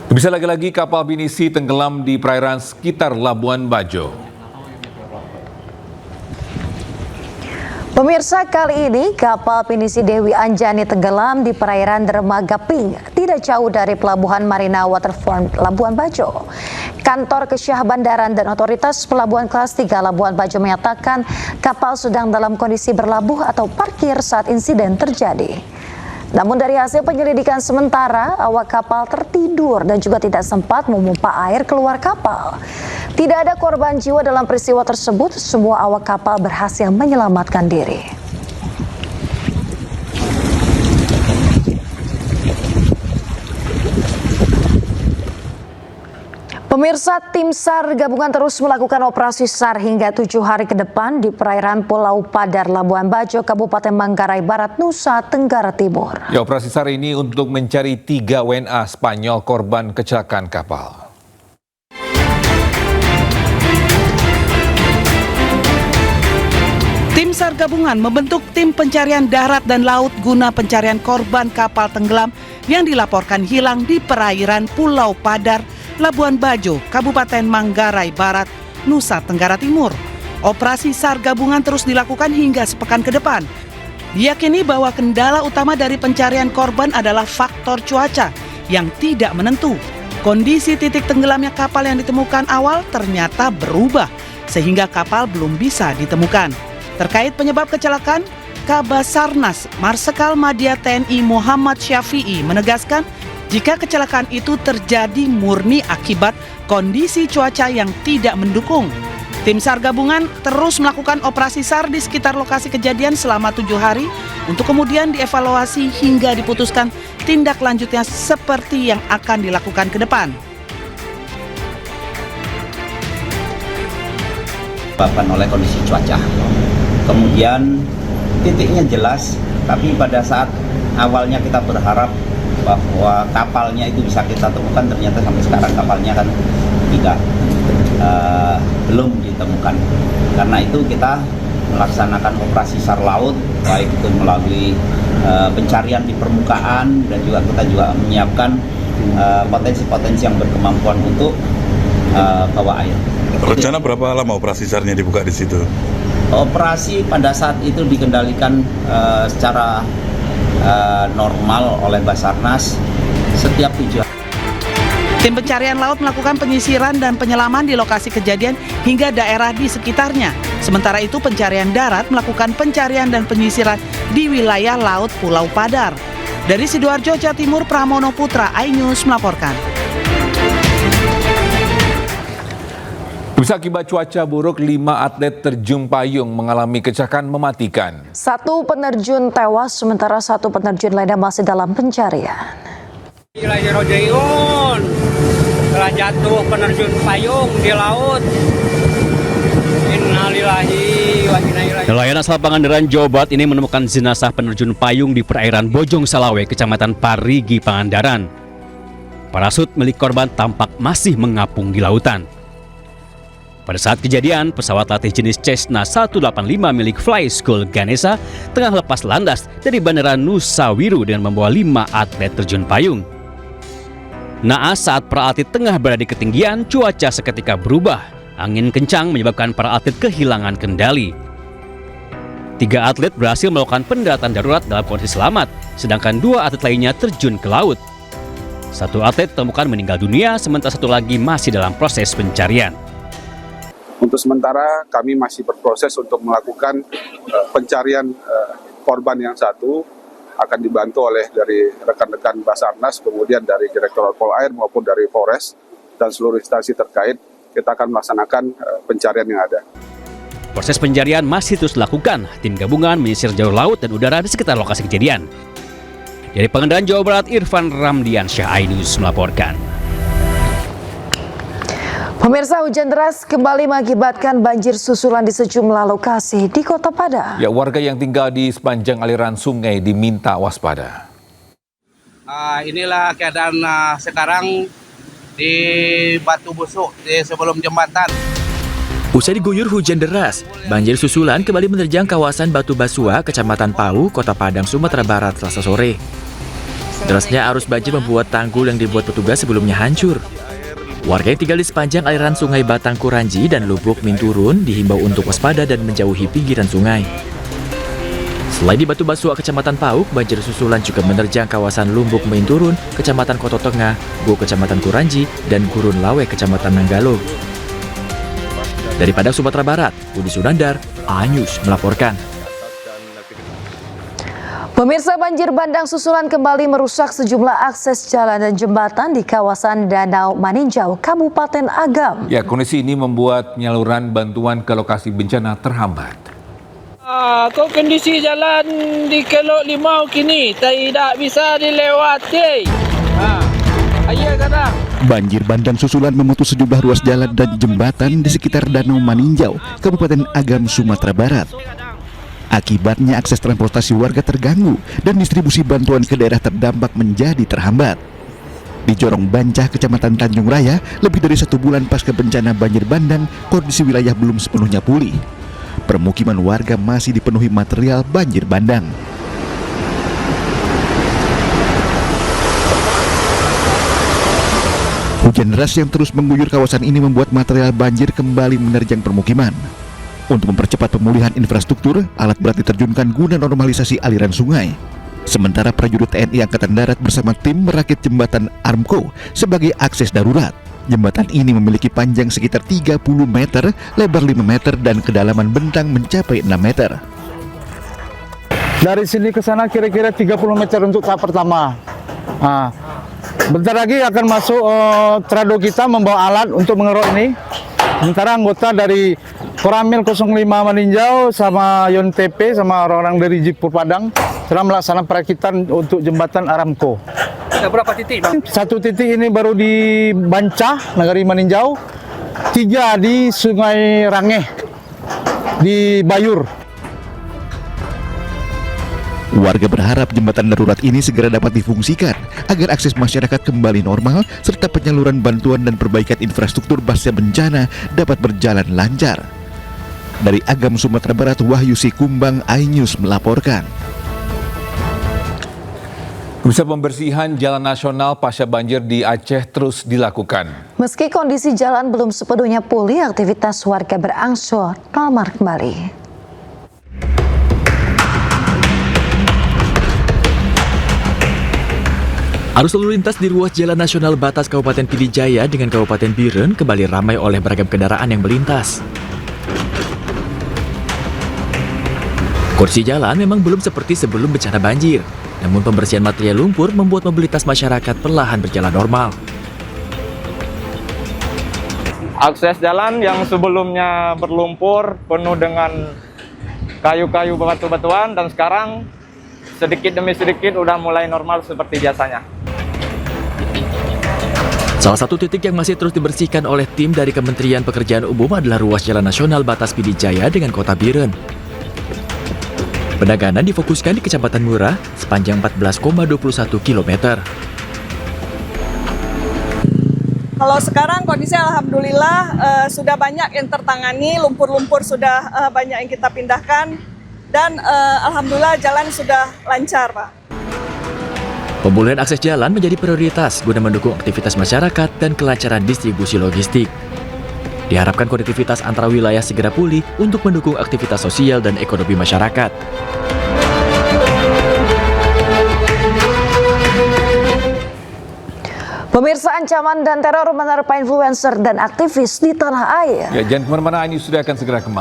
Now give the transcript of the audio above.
Bisa lagi-lagi kapal pinisi tenggelam di perairan sekitar Labuan Bajo. Pemirsa, kali ini kapal pinisi Dewi Anjani tenggelam di perairan Dermaga Pink, tidak jauh dari Pelabuhan Marina Waterfront Labuan Bajo. Kantor Kesyah Bandaran dan Otoritas Pelabuhan Kelas 3 Labuan Bajo menyatakan kapal sedang dalam kondisi berlabuh atau parkir saat insiden terjadi. Namun dari hasil penyelidikan sementara, awak kapal tertidur dan juga tidak sempat memompa air keluar kapal. Tidak ada korban jiwa dalam peristiwa tersebut, semua awak kapal berhasil menyelamatkan diri. Pemirsa, tim SAR gabungan terus melakukan operasi SAR hingga 7 hari ke depan di perairan Pulau Padar, Labuan Bajo, Kabupaten Manggarai Barat, Nusa Tenggara Timur. Ya, operasi SAR ini untuk mencari 3 WNA Spanyol korban kecelakaan kapal. Tim SAR gabungan membentuk tim pencarian darat dan laut guna pencarian korban kapal tenggelam yang dilaporkan hilang di perairan Pulau Padar, Labuan Bajo, Kabupaten Manggarai Barat, Nusa Tenggara Timur. Operasi SAR gabungan terus dilakukan hingga sepekan ke depan. Diyakini bahwa kendala utama dari pencarian korban adalah faktor cuaca yang tidak menentu. Kondisi titik tenggelamnya kapal yang ditemukan awal ternyata berubah, sehingga kapal belum bisa ditemukan. Terkait penyebab kecelakaan, Kabasarnas Marsikal Madya TNI Muhammad Syafi'i menegaskan jika kecelakaan itu terjadi murni akibat kondisi cuaca yang tidak mendukung. Tim SAR gabungan terus melakukan operasi SAR di sekitar lokasi kejadian selama 7 hari untuk kemudian dievaluasi hingga diputuskan tindak lanjutnya seperti yang akan dilakukan ke depan. Disebabkan oleh kondisi cuaca. Kemudian titiknya jelas, tapi pada saat awalnya kita berharap bahwa kapalnya itu bisa kita temukan, ternyata sampai sekarang kapalnya kan belum ditemukan. Karena itu kita melaksanakan operasi SAR laut, baik itu melalui pencarian di permukaan dan juga kita menyiapkan potensi-potensi yang berkemampuan untuk bawa air. Rencana berapa lama operasi SAR-nya dibuka di situ? Operasi pada saat itu dikendalikan secara normal oleh Basarnas setiap 7 hari. Tim pencarian laut melakukan penyisiran dan penyelaman di lokasi kejadian hingga daerah di sekitarnya. Sementara itu pencarian darat melakukan pencarian dan penyisiran di wilayah laut Pulau Padar. Dari Sidoarjo, Jawa Timur, Pramono Putra, iNews melaporkan. Bisa akibat cuaca buruk, 5 atlet terjun payung mengalami kecelakaan mematikan. 1 penerjun tewas, sementara 1 penerjun lainnya masih dalam pencarian. Lagi Rojayun, telah jatuh penerjun payung di laut. Innalillahi wa inna ilaihi raji'un. Nelayan asal Pangandaran, Jawa Barat ini menemukan jenazah penerjun payung di perairan Bojong Salawe, Kecamatan Parigi, Pangandaran. Parasut milik korban tampak masih mengapung di lautan. Pada saat kejadian, pesawat latih jenis Cessna 185 milik Fly School Ganesha tengah lepas landas dari Bandara Nusa Wiru dengan membawa 5 atlet terjun payung. Naas saat para atlet tengah berada di ketinggian, cuaca seketika berubah. Angin kencang menyebabkan para atlet kehilangan kendali. 3 atlet berhasil melakukan pendaratan darurat dalam kondisi selamat, sedangkan 2 atlet lainnya terjun ke laut. 1 atlet ditemukan meninggal dunia, sementara 1 lagi masih dalam proses pencarian. Untuk sementara kami masih berproses untuk melakukan pencarian korban yang satu, akan dibantu oleh dari rekan-rekan Basarnas, kemudian dari Direktorat Polair maupun dari Polres dan seluruh instansi terkait. Kita akan melaksanakan pencarian yang ada. Proses pencarian masih terus dilakukan. Tim gabungan menyisir jalur laut dan udara di sekitar lokasi kejadian. Dari Pangandaran, Jawa Barat, Irfan Ramdiansyah, iNews melaporkan. Pemirsa, hujan deras kembali mengakibatkan banjir susulan di sejumlah lokasi di Kota Padang. Ya, warga yang tinggal di sepanjang aliran sungai diminta waspada. Inilah keadaan sekarang di Batu Busuk di sebelum jembatan. Usai diguyur hujan deras, banjir susulan kembali menerjang kawasan Batu Basua, Kecamatan Pau, Kota Padang, Sumatera Barat, Selasa sore. Derasnya arus banjir membuat tanggul yang dibuat petugas sebelumnya hancur. Warga yang tinggal di sepanjang aliran Sungai Batang Kuranji dan Lubuk Minturun dihimbau untuk waspada dan menjauhi pinggiran sungai. Selain di Batu Basua, Kecamatan Pauk, banjir susulan juga menerjang kawasan Lumbuk Minturun, Kecamatan Koto Tengah, Go Kecamatan Kuranji, dan Gurun Lawe, Kecamatan Nanggalo. Dari Padang, Sumatera Barat, Budi Sunandar, A-News melaporkan. Pemirsa, banjir bandang susulan kembali merusak sejumlah akses jalan dan jembatan di kawasan Danau Maninjau, Kabupaten Agam. Ya, kondisi ini membuat penyaluran bantuan ke lokasi bencana terhambat. Kondisi jalan di Kelok Limau kini tidak bisa dilewati. Banjir bandang susulan memutus sejumlah ruas jalan dan jembatan di sekitar Danau Maninjau, Kabupaten Agam, Sumatera Barat. Akibatnya akses transportasi warga terganggu dan distribusi bantuan ke daerah terdampak menjadi terhambat. Di Jorong Bancah, Kecamatan Tanjung Raya, lebih dari 1 bulan pasca bencana banjir bandang, kondisi wilayah belum sepenuhnya pulih. Permukiman warga masih dipenuhi material banjir bandang. Hujan deras yang terus mengguyur kawasan ini membuat material banjir kembali menerjang permukiman. Untuk mempercepat pemulihan infrastruktur, alat berat diterjunkan guna normalisasi aliran sungai. Sementara prajurit TNI Angkatan Darat bersama tim merakit jembatan Armco sebagai akses darurat. Jembatan ini memiliki panjang sekitar 30 meter, lebar 5 meter, dan kedalaman bentang mencapai 6 meter. Dari sini ke sana kira-kira 30 meter untuk tahap pertama. Bentar lagi akan masuk trado kita membawa alat untuk mengeruk ini. Sementara anggota dari Koramil 05 Maninjau sama Yon TP sama orang-orang dari Jipur Padang sedang melaksanakan perakitan untuk jembatan Aramco. Ada berapa titik, Bang? 1 titik ini baru di Bancah, Nagari Maninjau. 3 di Sungai Rangeh, di Bayur. Warga berharap jembatan darurat ini segera dapat difungsikan agar akses masyarakat kembali normal serta penyaluran bantuan dan perbaikan infrastruktur pasca bencana dapat berjalan lancar. Dari Agam, Sumatera Barat, Wahyu Sikumbang, iNews melaporkan. Bisa pembersihan jalan nasional pasca banjir di Aceh terus dilakukan. Meski kondisi jalan belum sepenuhnya pulih, aktivitas warga berangsur normal kembali. Arus lalu lintas di ruas Jalan Nasional batas Kabupaten Pidijaya dengan Kabupaten Biren kembali ramai oleh beragam kendaraan yang melintas. Kondisi jalan memang belum seperti sebelum bencana banjir, namun pembersihan material lumpur membuat mobilitas masyarakat perlahan berjalan normal. Akses jalan yang sebelumnya berlumpur penuh dengan kayu-kayu batu-batuan dan sekarang sedikit demi sedikit udah mulai normal seperti biasanya. Salah satu titik yang masih terus dibersihkan oleh tim dari Kementerian Pekerjaan Umum adalah ruas Jalan Nasional batas Pidijaya dengan Kota Biren. Penanganan difokuskan di Kecamatan Murah sepanjang 14,21 km. Kalau sekarang kondisi alhamdulillah sudah banyak yang tertangani, lumpur-lumpur sudah banyak yang kita pindahkan dan alhamdulillah jalan sudah lancar, Pak. Pemulihan akses jalan menjadi prioritas guna mendukung aktivitas masyarakat dan kelancaran distribusi logistik. Diharapkan konektivitas antara wilayah segera pulih untuk mendukung aktivitas sosial dan ekonomi masyarakat. Pemirsa, ancaman dan teror menerpa influencer dan aktivis di tanah air. Ya, jangan kemana-mana, ini sudah akan segera kembali.